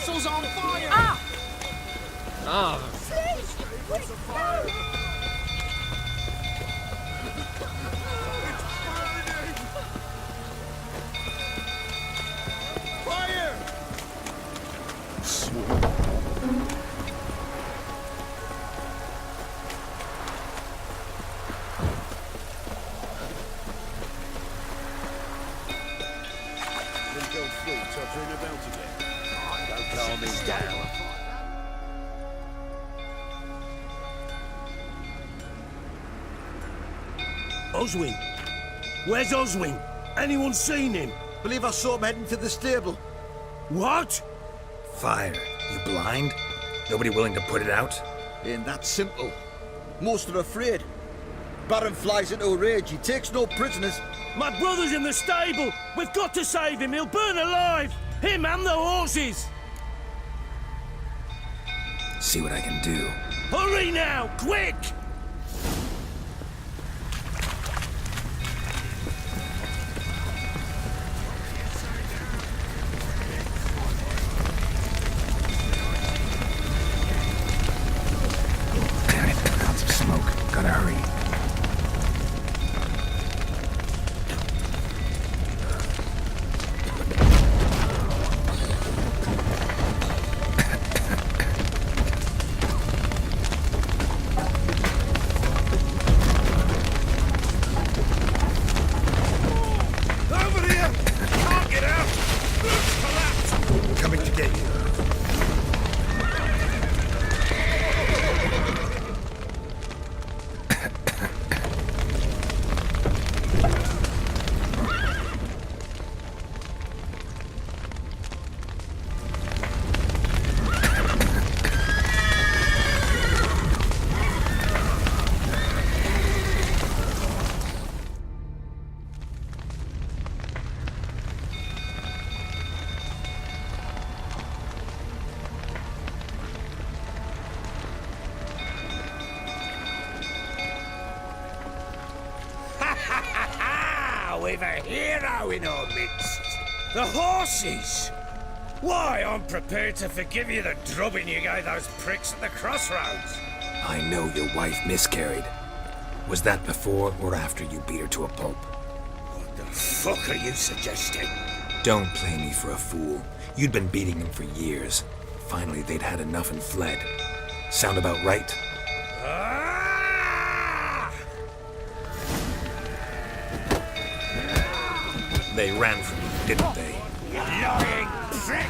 castle's on fire! Ah! Ah, Fire! Then go through, tottering about again. Don't calm me down. Oswin? Where's Oswin? Anyone seen him? Believe I saw him heading to the stable. What? Fire. You blind? Nobody willing to put it out? Ain't that simple. Most are afraid. Baron flies into a rage. He takes no prisoners. My brother's in the stable! We've got to save him! He'll burn alive! Him and the horses! See what I can do. Hurry now! Quick! Damn it, clouds of smoke. Gotta hurry. Over here! Can't get out! Collapse! Coming to get you. We've a hero in our midst. The horses! Why, I'm prepared to forgive you the drubbing you gave those pricks at the crossroads. I know your wife miscarried. Was that before or after you beat her to a pulp? What the fuck are you suggesting? Don't play me for a fool. You'd been beating them for years. Finally, they'd had enough and fled. Sound about right? Ah! They ran from you, didn't they? You lying prick!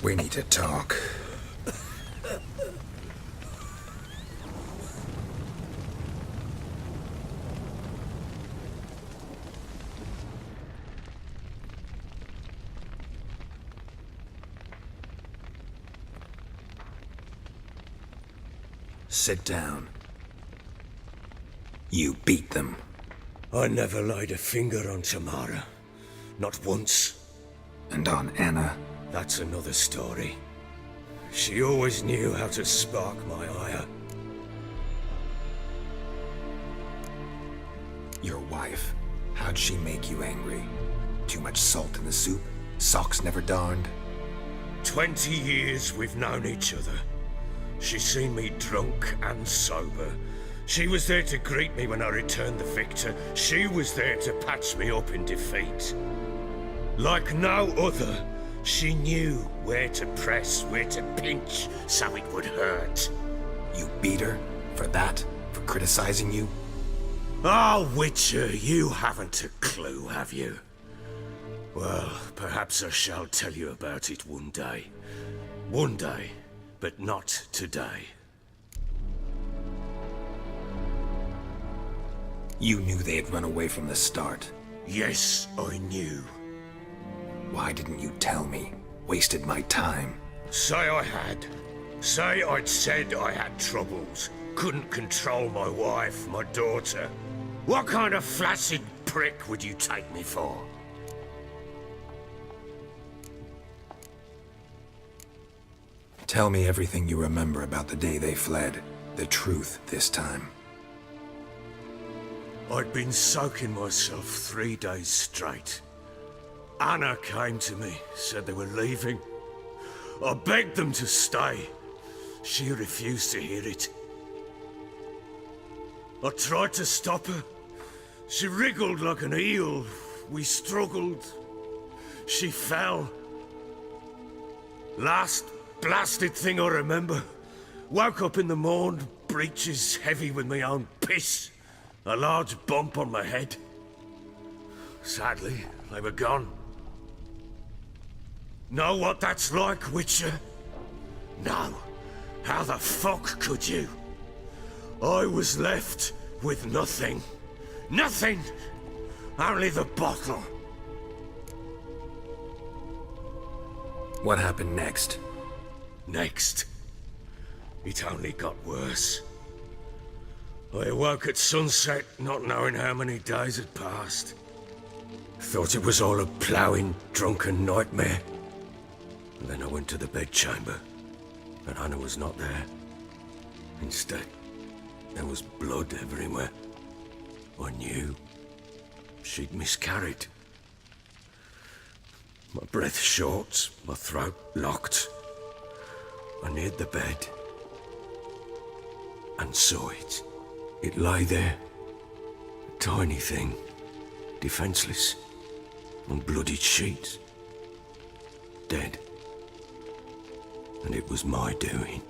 We need to talk. Sit down. You beat them. I never laid a finger on Tamara. Not once. And on Anna. That's another story. She always knew how to spark my ire. Your wife. How'd she make you angry? Too much salt in the soup? Socks never darned? 20 years we've known each other. She's seen me drunk and sober. She was there to greet me when I returned the victor. She was there to patch me up in defeat. Like no other, she knew where to press, where to pinch, so it would hurt. You beat her? For that? For criticizing you? Ah, Witcher, you haven't a clue, have you? Well, perhaps I shall tell you about it one day. One day, but not today. You knew they had run away from the start. Yes, I knew. Why didn't you tell me? Wasted my time. Say I had. Say I'd said I had troubles. couldn't control my wife, my daughter. What kind of flaccid prick would you take me for? Tell me everything you remember about the day they fled. The truth this time. I'd been soaking myself 3 days straight. Anna came to me, said they were leaving. I begged them to stay. She refused to hear it. I tried to stop her. She wriggled like an eel. We struggled. She fell. Last blasted thing I remember. Woke up in the morn, breeches heavy with my own piss. A large bump on my head. Sadly, they were gone. Know what that's like, Witcher? No. How the fuck could you? I was left with nothing. Nothing! Only the bottle. What happened next? Next. It only got worse. I awoke at sunset, not knowing how many days had passed. Thought it was all a ploughing, drunken nightmare. And then I went to the bedchamber, and Anna was not there. Instead, there was blood everywhere. I knew she'd miscarried. My breath short, my throat locked. I neared the bed and saw it. It lay there, a tiny thing, defenseless, on bloodied sheets, dead. And it was my doing.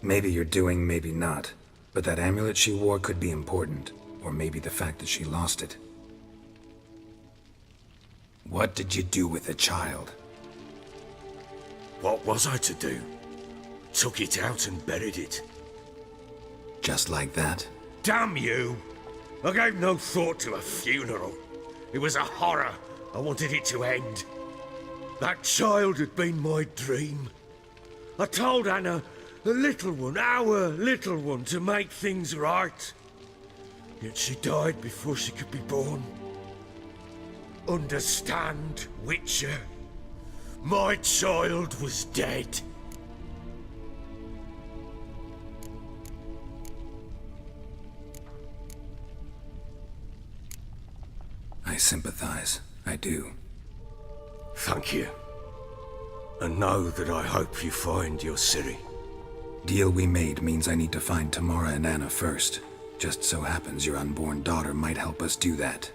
Maybe you're doing, maybe not. But that amulet she wore could be important. Or maybe the fact that she lost it. What did you do with the child? What was I to do? Took it out and buried it. Just like that? Damn you! I gave no thought to a funeral. It was a horror. I wanted it to end. That child had been my dream. I told Anna, the little one, our little one, to make things right. Yet she died before she could be born. Understand, Witcher? My child was dead. I sympathize. I do. Thank you. And know that I hope you find your Ciri. Deal we made means I need to find Tamara and Anna first. Just so happens your unborn daughter might help us do that.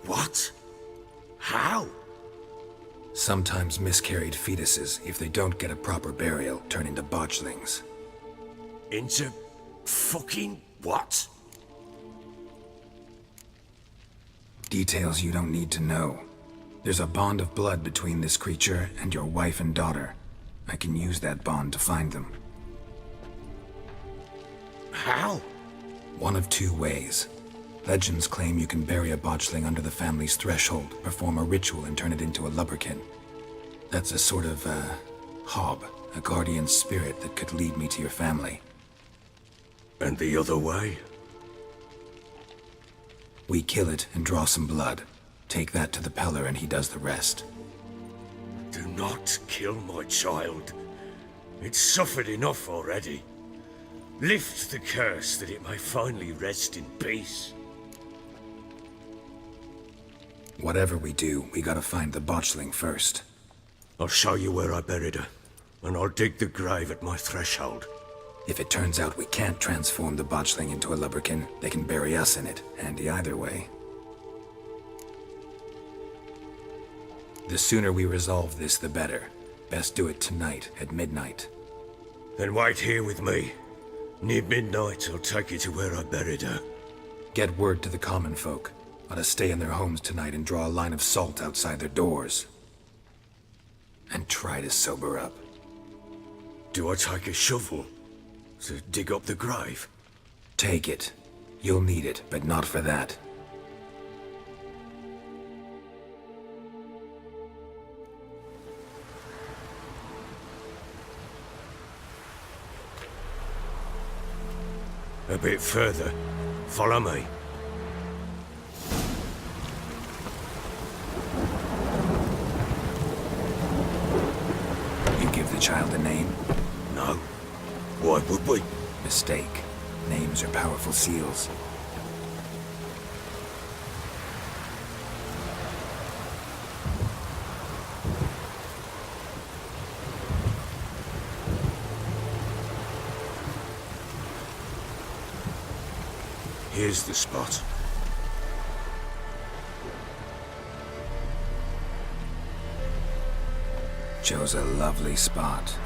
What? How? Sometimes miscarried fetuses, if they don't get a proper burial, turn into botchlings. Into fucking what? Details you don't need to know. There's a bond of blood between this creature and your wife and daughter. I can use that bond to find them. How? One of two ways. Legends claim you can bury a botchling under the family's threshold, perform a ritual, and turn it into a lubberkin. That's a sort of, hob, a guardian spirit that could lead me to your family. And the other way? We kill it and draw some blood. Take that to the Peller and he does the rest. Do not kill my child. It's suffered enough already. Lift the curse that it may finally rest in peace. Whatever we do, we gotta find the botchling first. I'll show you where I buried her, and I'll dig the grave at my threshold. If it turns out we can't transform the botchling into a lubberkin, they can bury us in it. Handy either way. The sooner we resolve this, the better. Best do it tonight, at midnight. Then wait here with me. Near midnight, I'll take you to where I buried her. Get word to the common folk. Ought to stay in their homes tonight and draw a line of salt outside their doors. And try to sober up. Do I take a shovel to dig up the grave? Take it. You'll need it, but not for that. A bit further. Follow me. You give the child a name? No. Why would we? Mistake. Names are powerful seals. Here's the spot. Chose a lovely spot.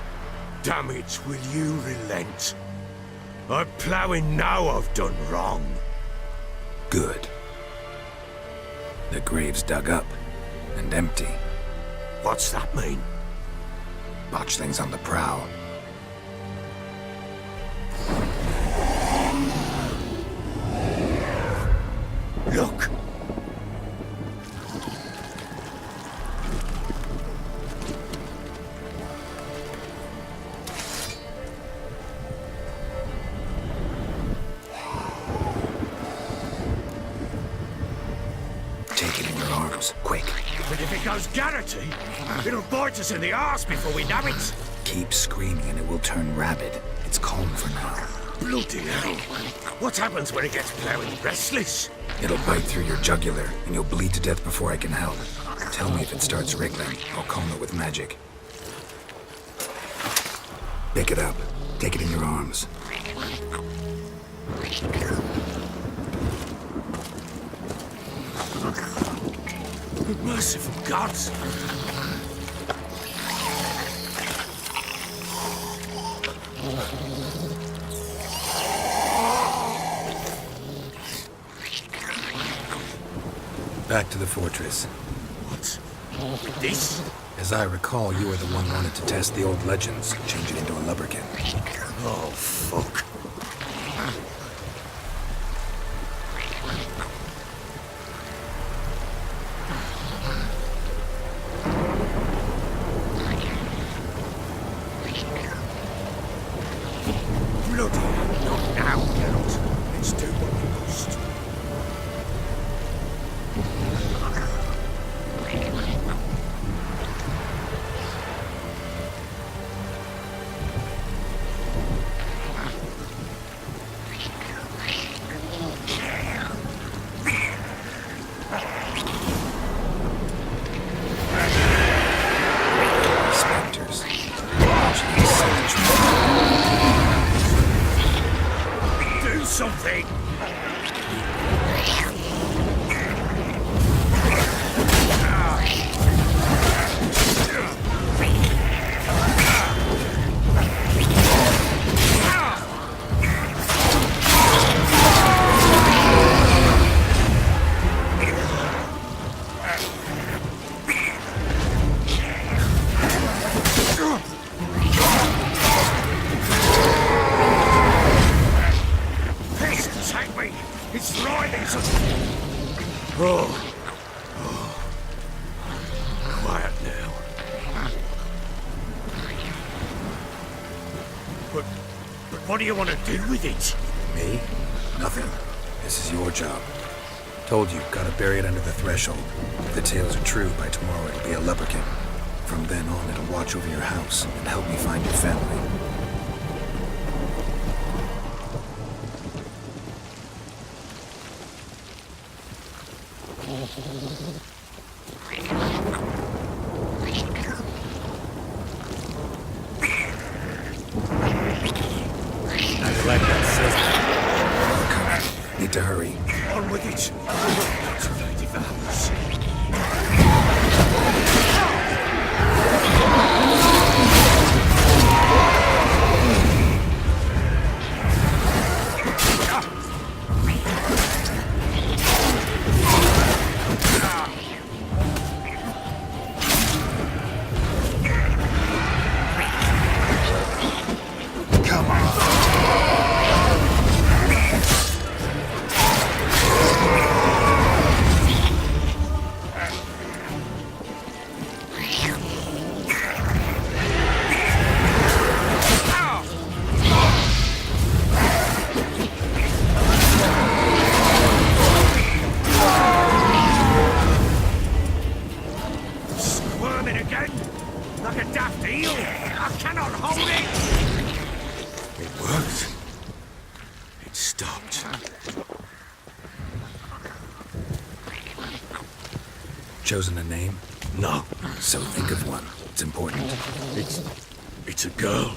Damn it, will you relent? I'm ploughing now I've done wrong. Good. The grave's dug up and empty. What's that mean? Botchling's on the prowl. Look! Take it in your arms, quick. But if it goes Garrity, it'll bite us in the arse before we know it. Keep screaming and it will turn rabid. It's calm for now. Bloody hell. What happens when it gets plowing restless? It'll bite through your jugular, and you'll bleed to death before I can help. Tell me if it starts wriggling. I'll calm it with magic. Pick it up. Take it in your arms. Merciful gods! Back to the fortress. What? This? As I recall, you were the one wanted to test the old legends, change it into a lubberkin. Oh, fuck. Bloody hell, not now, Geralt. Let's do what we must. Spectres. Do something! Take me! It's writhing so... Oh. Quiet now. But what do you want to do with it? Me? Nothing. This is your job. Told you, gotta bury it under the threshold. If the tales are true, by tomorrow it'll be a lubberkin. From then on, it'll watch over your house and help me find your family. I like that sizzle. Need to hurry. On with it! Cultivative hours. Chosen a name? No, So think of one. It's important. it's a girl.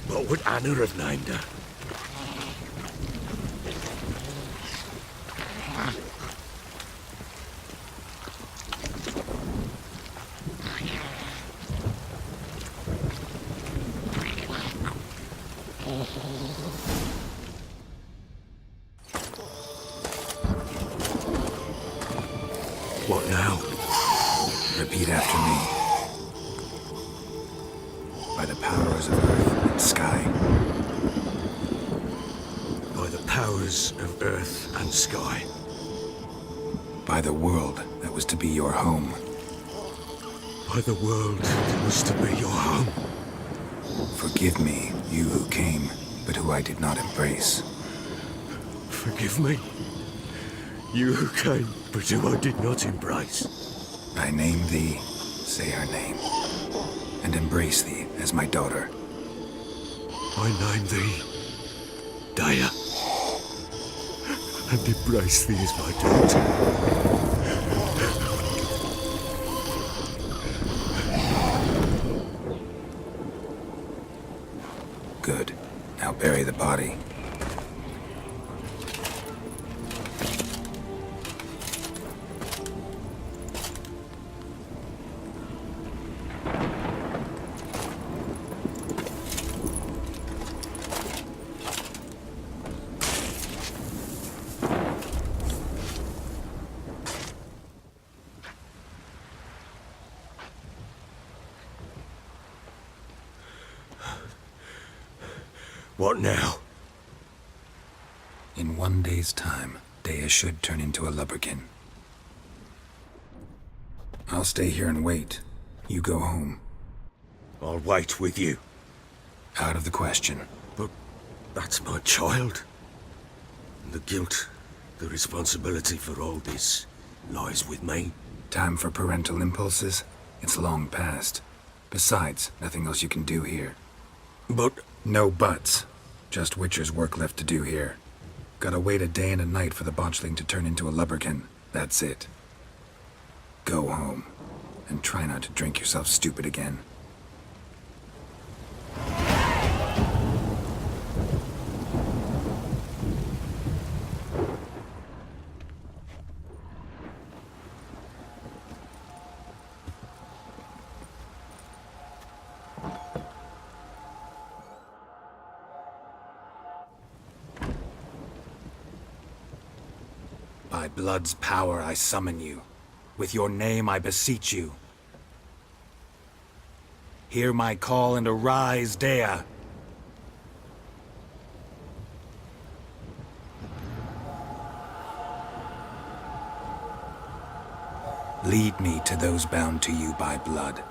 What would Anna have named her? What now? Repeat after me. By the powers of earth and sky. By the powers of earth and sky. By the world that was to be your home. By the world that was to be your home. Forgive me, you who came, but who I did not embrace. Forgive me. You who came, but who I did not embrace. I name thee, say her name, and embrace thee as my daughter. I name thee Daya, and embrace thee as my daughter. Good. Now bury the body. What now? In 1 day's time, Dea should turn into a lubberkin. I'll stay here and wait. You go home. I'll wait with you. Out of the question. But that's my child. And the guilt, the responsibility for all this lies with me. Time for parental impulses? It's long past. Besides, nothing else you can do here. But No buts. Just Witcher's work left to do here. Gotta wait a day and a night for the botchling to turn into a lubberkin. That's it. Go home. And try not to drink yourself stupid again. By blood's power I summon you. With your name I beseech you. Hear my call and arise, Dea. Lead me to those bound to you by blood.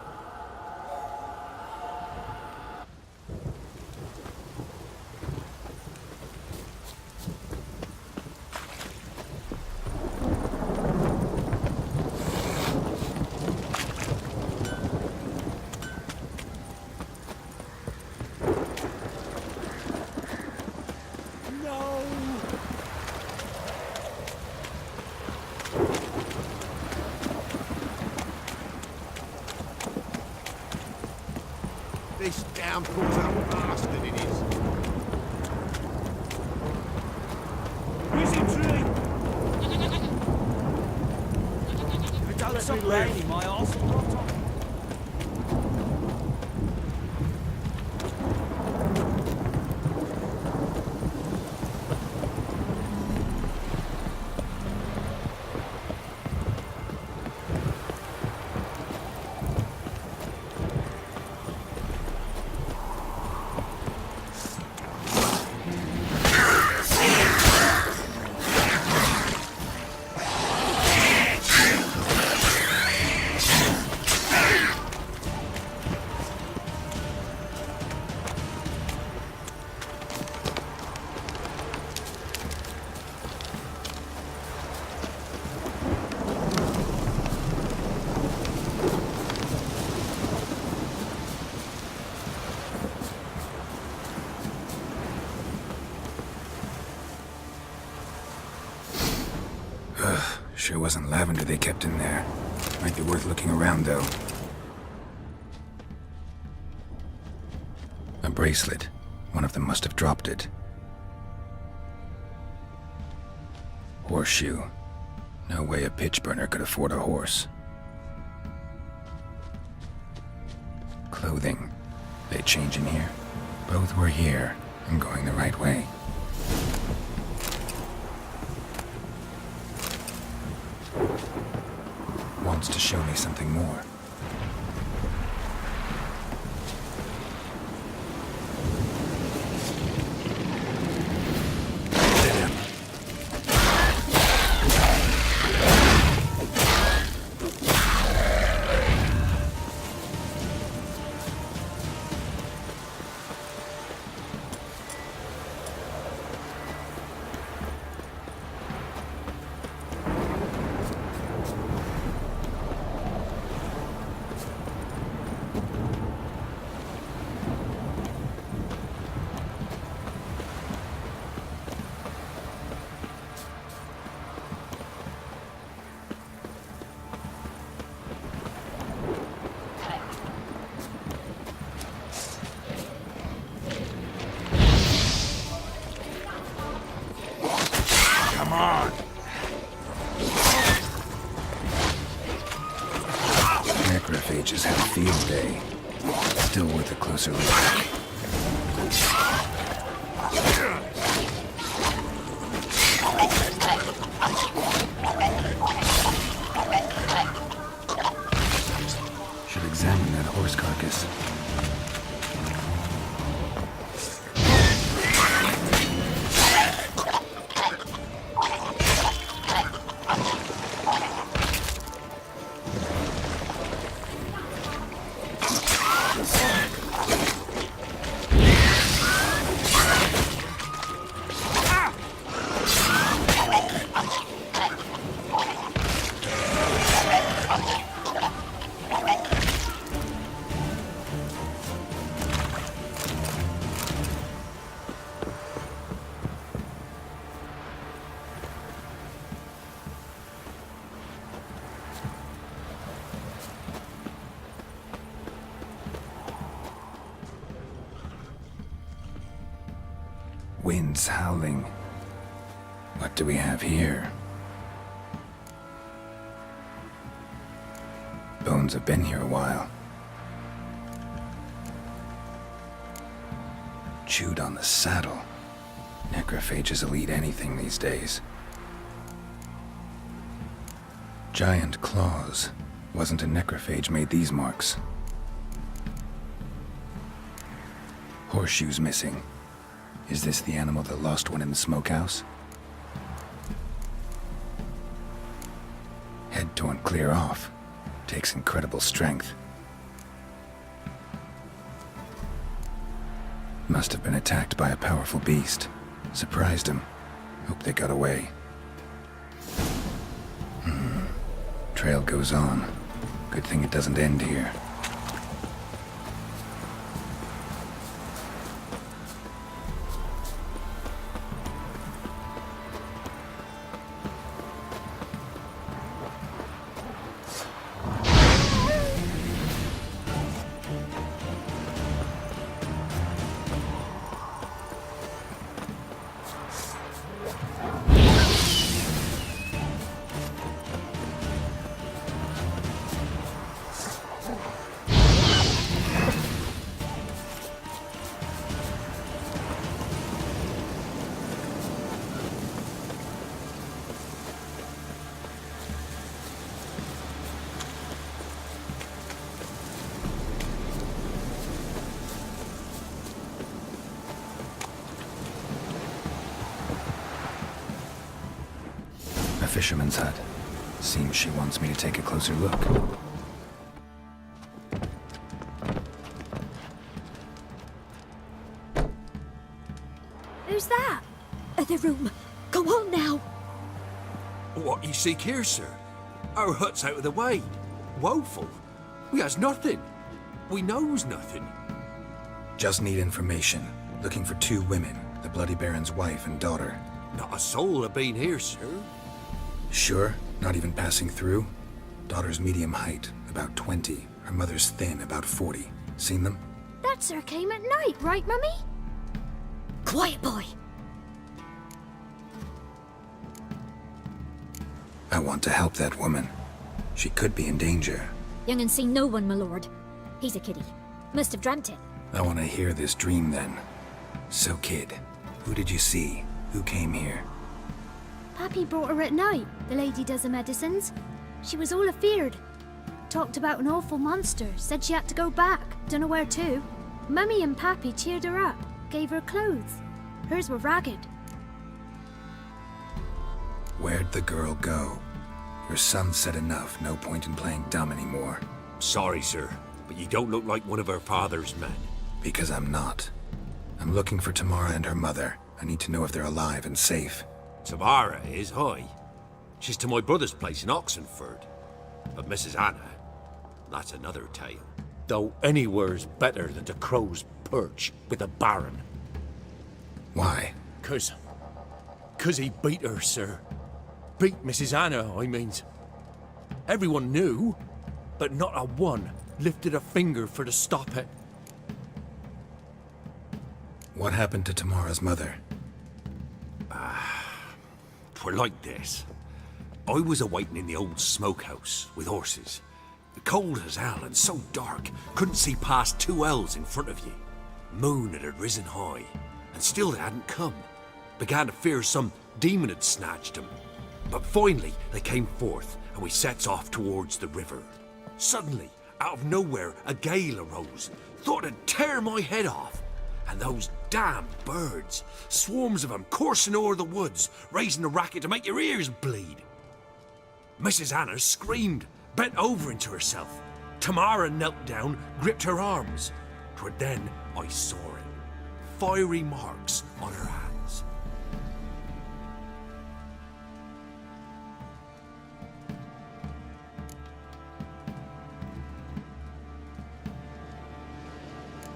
This downpour's a bastard, it is. Where's it, really? It don't let me live. My arse. Sure wasn't lavender they kept in there. Might be worth looking around, though. A bracelet. One of them must have dropped it. Horseshoe. No way a pitch burner could afford a horse. Clothing. They change in here? Both were here and going the right way. Wants to show me something more. Necrophages had a field day. Still worth a closer look. Should examine that horse carcass. Winds howling. What do we have here? Bones have been here a while. Chewed on the saddle. Necrophages will eat anything these days. Giant claws. Wasn't a necrophage made these marks. Horseshoes missing. Is this the animal that lost one in the smokehouse? Head torn clear off. Takes incredible strength. Must have been attacked by a powerful beast. Surprised him. Hope they got away. Trail goes on. Good thing it doesn't end here. Fisherman's hut. Seems she wants me to take a closer look. Who's that? The room. Go on now. What you seek here, sir? Our hut's out of the way. Woeful. We has nothing. We knows nothing. Just need information. Looking for 2 women, the Bloody Baron's wife and daughter. Not a soul have been here, sir. Sure? Not even passing through? Daughter's medium height, about 20. Her mother's thin, about 40. Seen them? That sir came at night, right, Mummy? Quiet, boy. I want to help that woman. She could be in danger. Young and seen no one, my lord. He's a kiddie. Must have dreamt it. I want to hear this dream then. So, kid, who did you see? Who came here? Pappy brought her at night, the lady does the medicines. She was all afeared. Talked about an awful monster, said she had to go back, dunno where to. Mummy and Pappy cheered her up, gave her clothes. Hers were ragged. Where'd the girl go? Your son said enough, no point in playing dumb anymore. Sorry, sir, but you don't look like one of her father's men. Because I'm not. I'm looking for Tamara and her mother. I need to know if they're alive and safe. Tamara is, aye. She's to my brother's place in Oxenford. But Mrs. Anna, that's another tale. Though anywhere's better than the crow's perch with the Baron. Why? 'Cause he beat her, sir. Beat Mrs. Anna, I means. Everyone knew, but not a one lifted a finger for to stop it. What happened to Tamara's mother? 'Twere like this. I was awaiting in the old smokehouse with horses. Cold as hell and so dark, couldn't see past 2 ells in front of you. Moon had risen high, and still they hadn't come. Began to fear some demon had snatched them. But finally they came forth, and we sets off towards the river. Suddenly, out of nowhere, a gale arose. Thought it'd tear my head off. And those damn birds, swarms of them coursing o'er the woods, raising a racket to make your ears bleed. Mrs. Anna screamed, bent over into herself. Tamara knelt down, gripped her arms. 'Twere then I saw it. Fiery marks on her hands.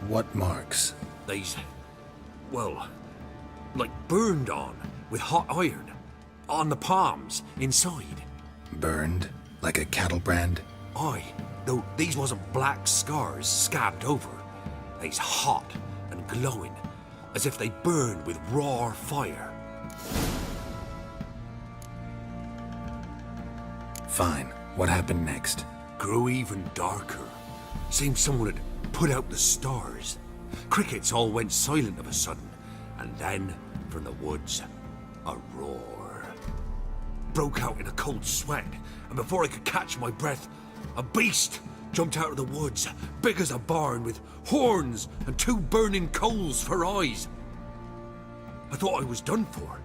What marks? These, well, like burned on with hot iron. On the palms, inside. Burned? Like a cattle brand? Aye, though these wasn't black scars scabbed over. They's hot and glowing, as if they burned with raw fire. Fine. What happened next? Grew even darker. Seemed someone had put out the stars. Crickets all went silent of a sudden, and then, from the woods, a roar. Broke out in a cold sweat, and before I could catch my breath, a beast jumped out of the woods, big as a barn, with horns and 2 burning coals for eyes. I thought I was done for.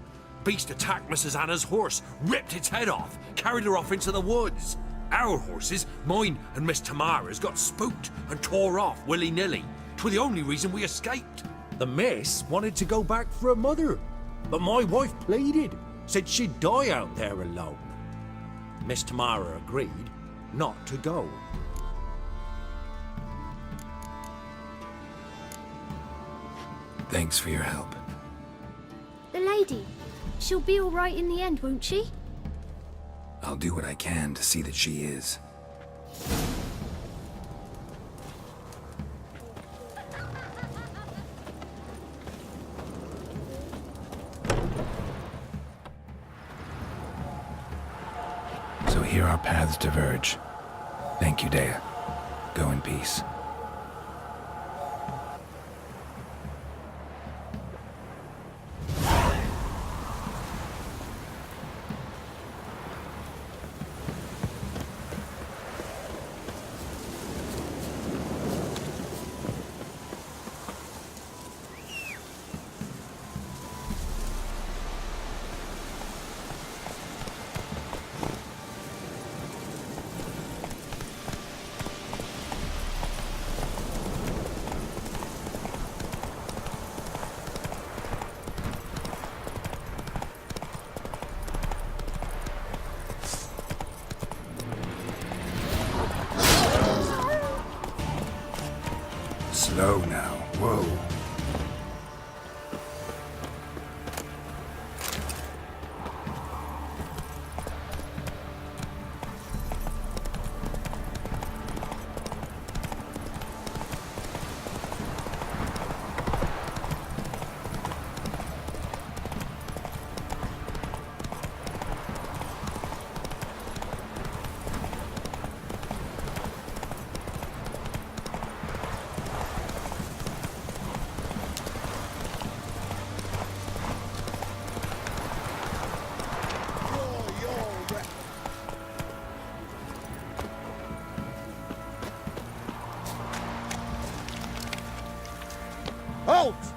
Beast attacked Mrs. Anna's horse, ripped its head off, carried her off into the woods. Our horses, mine and Miss Tamara's, got spooked and tore off willy-nilly. 'Twere the only reason we escaped. The miss wanted to go back for her mother, but my wife pleaded, said she'd die out there alone. Miss Tamara agreed not to go. Thanks for your help. The lady, she'll be all right in the end, won't she? I'll do what I can to see that she is. So here our paths diverge. Thank you, Dea. Go in peace. Slow now. Whoa. Halt!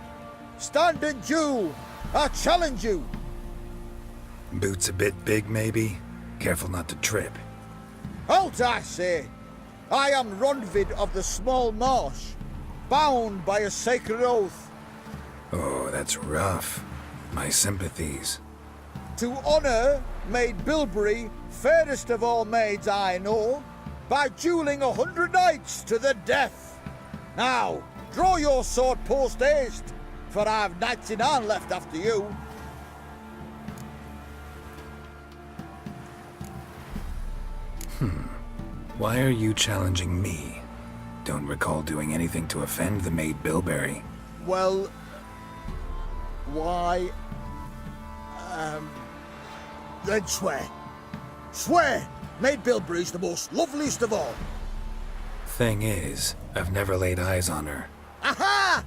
Stand and duel! I challenge you! Boots a bit big, maybe? Careful not to trip. Halt, I say! I am Ronvid of the Small Marsh, bound by a sacred oath. Oh, that's rough. My sympathies. To honour Maid Bilberry, fairest of all maids I know, by duelling 100 knights to the death. Now, draw your sword post haste, for I've knights in hand left after you. Why are you challenging me? Don't recall doing anything to offend the Maid Bilberry. Well, why, then swear. Swear! Maid Bilberry's the most loveliest of all. Thing is, I've never laid eyes on her. Aha!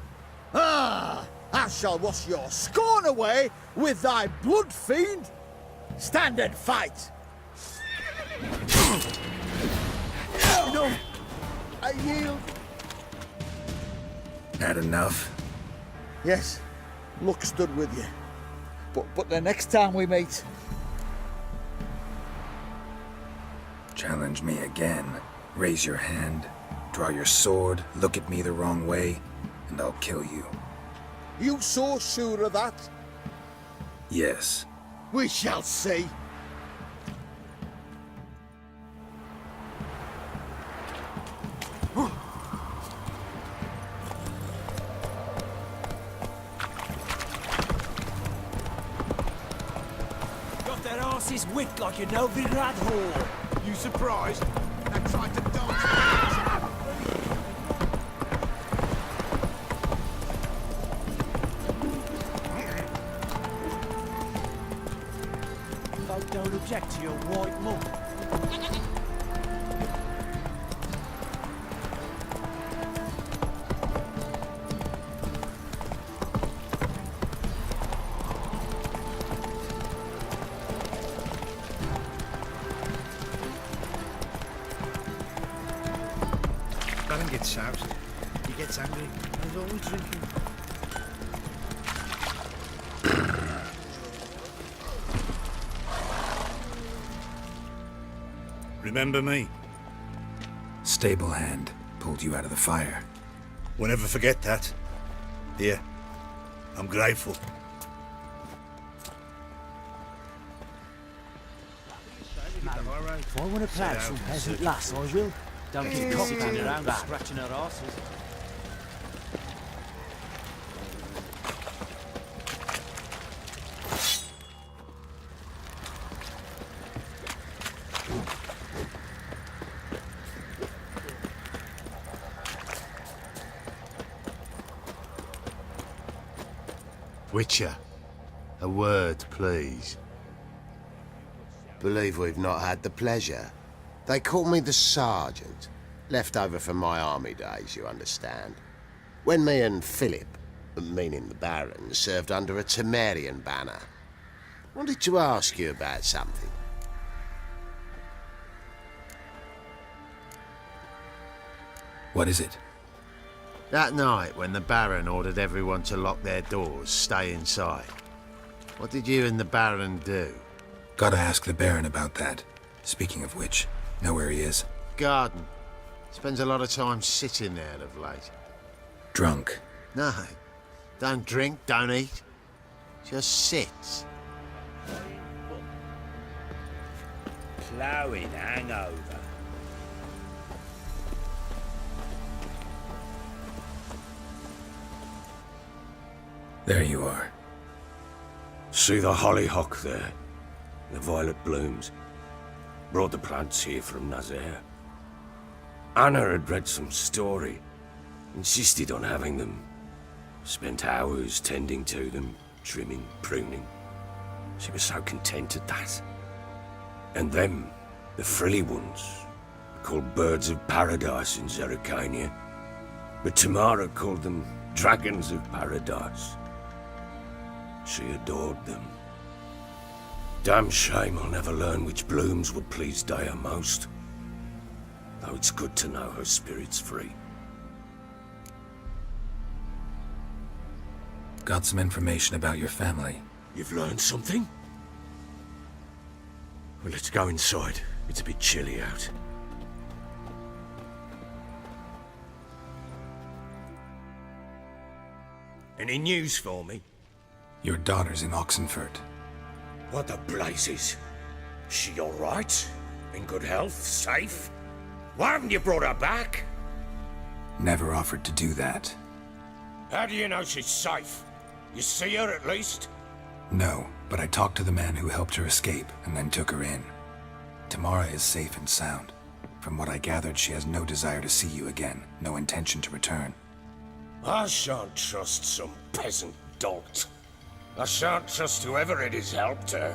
Ah! I shall wash your scorn away with thy blood, fiend! Stand and fight! No! I yield. Had enough? Yes, luck stood with you. But the next time we meet... Challenge me again. Raise your hand, draw your sword, look at me the wrong way, and I'll kill you. You so sure of that? Yes. We shall see. Got their asses whipped like a Novi Rad whore. You surprised? They tried to dodge. Folk don't object to your white mug. Baron gets soused. He gets angry. He's always drinking. Remember me? Stable hand pulled you out of the fire. Won't ever forget that. Here, I'm grateful. If I want to play some peasant lass, I will. Don't keep sitting around scratching her asses. Witcher, a word, please. Believe we've not had the pleasure. They call me the Sergeant. Left over from my army days, you understand. When me and Philip, meaning the Baron, served under a Temerian banner. Wanted to ask you about something. What is it? That night when the Baron ordered everyone to lock their doors, stay inside. What did you and the Baron do? Gotta ask the Baron about that. Speaking of which, know where he is? Garden. Spends a lot of time sitting there of late. Drunk. No. Don't drink, don't eat. Just sits. Ploughing hangover. There you are. See the hollyhock there? The violet blooms. Brought the plants here from Nazaire. Anna had read some story. Insisted on having them. Spent hours tending to them, trimming, pruning. She was so content at that. And them, the frilly ones, called birds of paradise in Zerrikania. But Tamara called them dragons of paradise. She adored them. Damn shame I'll never learn which blooms would please Dea most. Though it's good to know her spirit's free. Got some information about your family. You've learned something? Well, let's go inside. It's a bit chilly out. Any news for me? Your daughter's in Oxenfurt. What the blazes? She all right? In good health? Safe? Why haven't you brought her back? Never offered to do that. How do you know she's safe? You see her at least? No, but I talked to the man who helped her escape and then took her in. Tamara is safe and sound. From what I gathered, she has no desire to see you again, no intention to return. I shan't trust some peasant dolt. I shan't trust whoever it is helped her.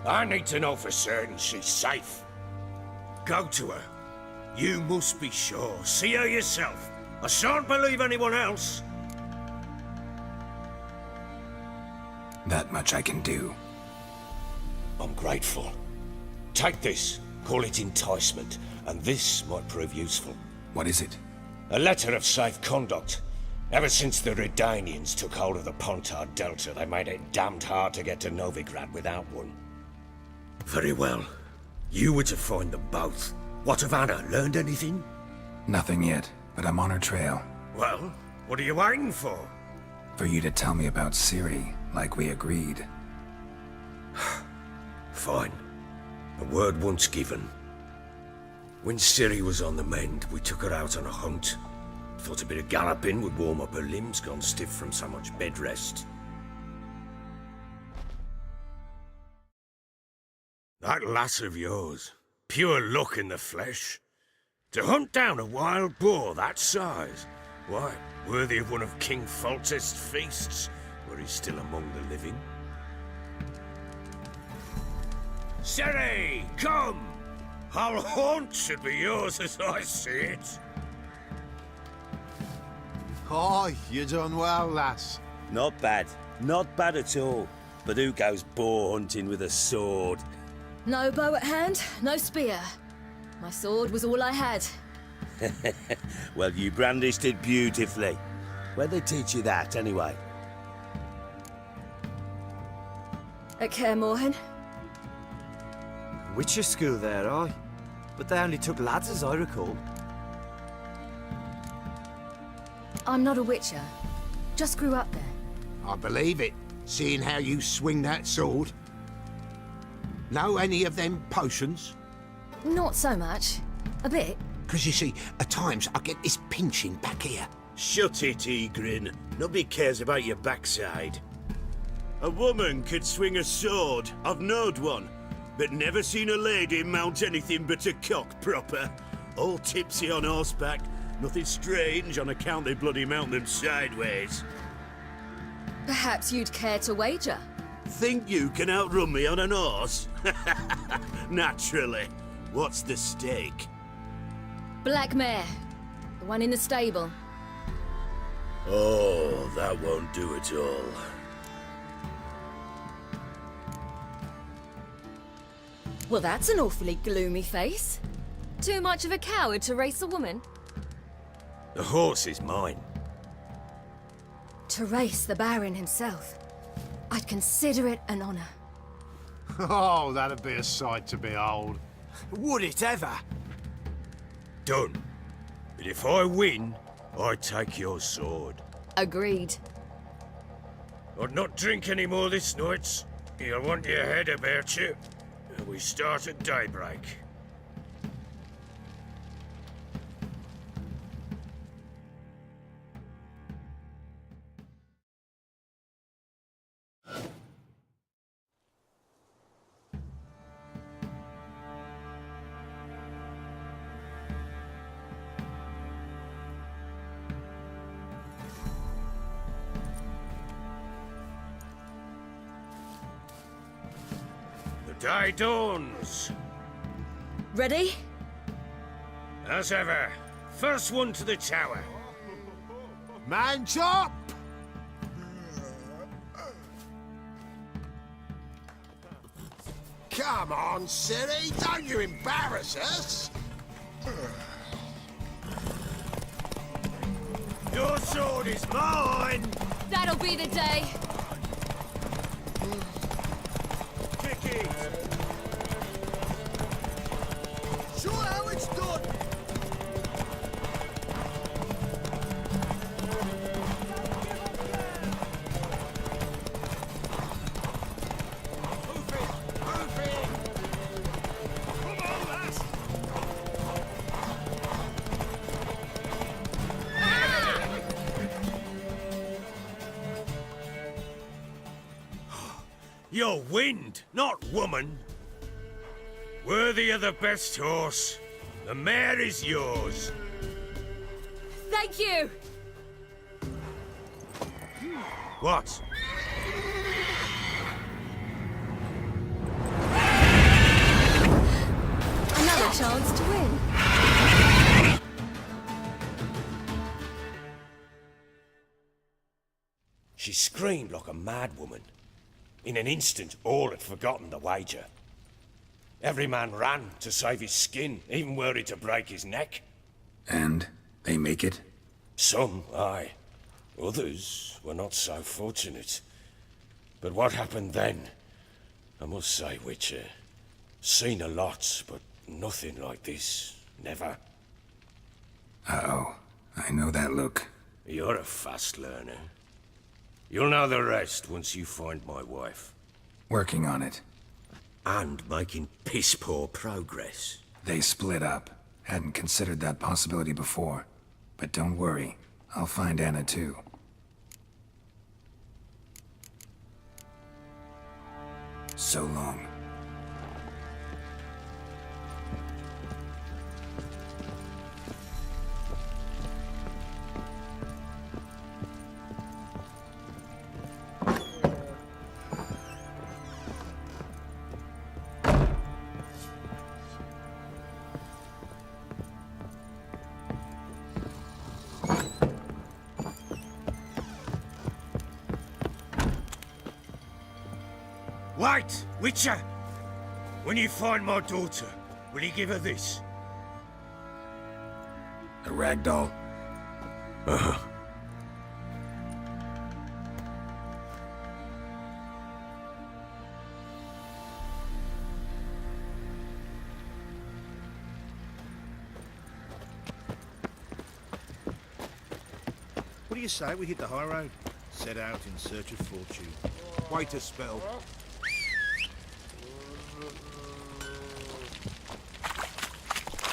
I need to know for certain she's safe. Go to her. You must be sure. See her yourself. I shan't believe anyone else. That much I can do. I'm grateful. Take this. Call it enticement, and this might prove useful. What is it? A letter of safe conduct. Ever since the REDenians took hold of the Pontard Delta, they made it damned hard to get to Novigrad without one. Very well. You were to find them both. What of Anna? Learned anything? Nothing yet, but I'm on her trail. Well, what are you waiting for? For you to tell me about Ciri, like we agreed. Fine. A word once given. When Ciri was on the mend, we took her out on a hunt. Thought a bit of galloping would warm up her limbs, gone stiff from so much bed rest. That lass of yours, pure luck in the flesh. To hunt down a wild boar that size, why, worthy of one of King Foltest's feasts, were he still among the living. Ciri, come! Our haunt should be yours as I see it. Oh, you done well, lass. Not bad. Not bad at all. But who goes boar hunting with a sword? No bow at hand, no spear. My sword was all I had. Well, you brandished it beautifully. Where'd they teach you that, anyway? At Kaer Morhen. Witcher school there, aye. But they only took lads, as I recall. I'm not a witcher. Just grew up there. I believe it, seeing how you swing that sword. Know any of them potions? Not so much. A bit. Because you see, at times I get this pinching back here. Shut it, Egrin. Nobody cares about your backside. A woman could swing a sword. I've knowed one. But never seen a lady mount anything but a cock proper. All tipsy on horseback. Nothing strange on account they bloody mount them sideways. Perhaps you'd care to wager? Think you can outrun me on an horse? Naturally. What's the stake? Black mare. The one in the stable. Oh, that won't do at all. Well, that's an awfully gloomy face. Too much of a coward to race a woman? The horse is mine. To race the Baron himself. I'd consider it an honor. Oh, that'd be a sight to behold. Would it ever? Done. But if I win, I take your sword. Agreed. I'd not drink any more this night. You'll want your head about you. We start at daybreak. Day dawns. Ready? As ever. First one to the tower. Man chop! Come on, Ciri, don't you embarrass us! Your sword is mine! That'll be the day. Kick it! Show how it's done. Move it! Move it! Come on, lass! You're wind, not woman. Worthy of the best horse. The mare is yours. Thank you. What? Another chance to win. She screamed like a mad woman. In an instant, all had forgotten the wager. Every man ran to save his skin, even were he to break his neck. And they make it? Some, aye. Others were not so fortunate. But what happened then? I must say, Witcher, seen a lot, but nothing like this. Never. Uh-oh. I know that look. You're a fast learner. You'll know the rest once you find my wife. Working on it. And making piss-poor progress. They split up. Hadn't considered that possibility before. But don't worry. I'll find Anna too. So long. Wait, Witcher! When you find my daughter, will you give her this? A ragdoll? Uh-huh. What do you say we hit the high road? Set out in search of fortune. Wait a spell.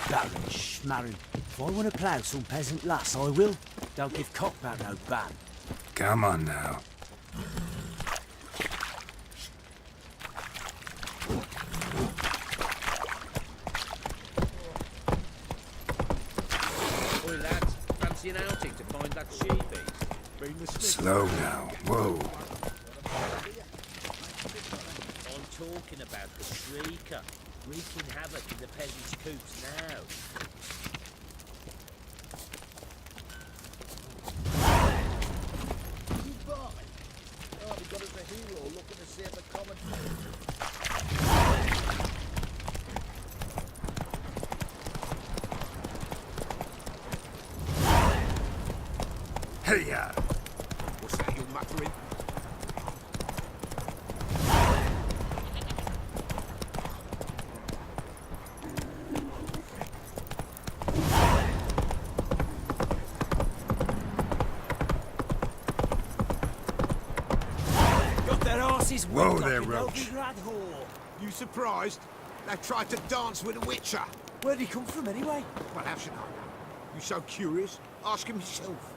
Baron Schmarren. If I want to plough some peasant lass, I will. Don't give cock about no ban. Come on now. Oi lads, fancy an outing to find that sheepies? Slow now. Whoa. I'm talking about the shrieker, wreaking havoc in the peasants' coops now. Oh, we got us a hero looking to see if the common. Hey-ya! What's that you're muttering? Got their asses Whoa whipped there, like a Roach. rat whore. You surprised? They tried to dance with a witcher. Where'd he come from anyway? Well, how should I know? You so curious? Ask him yourself.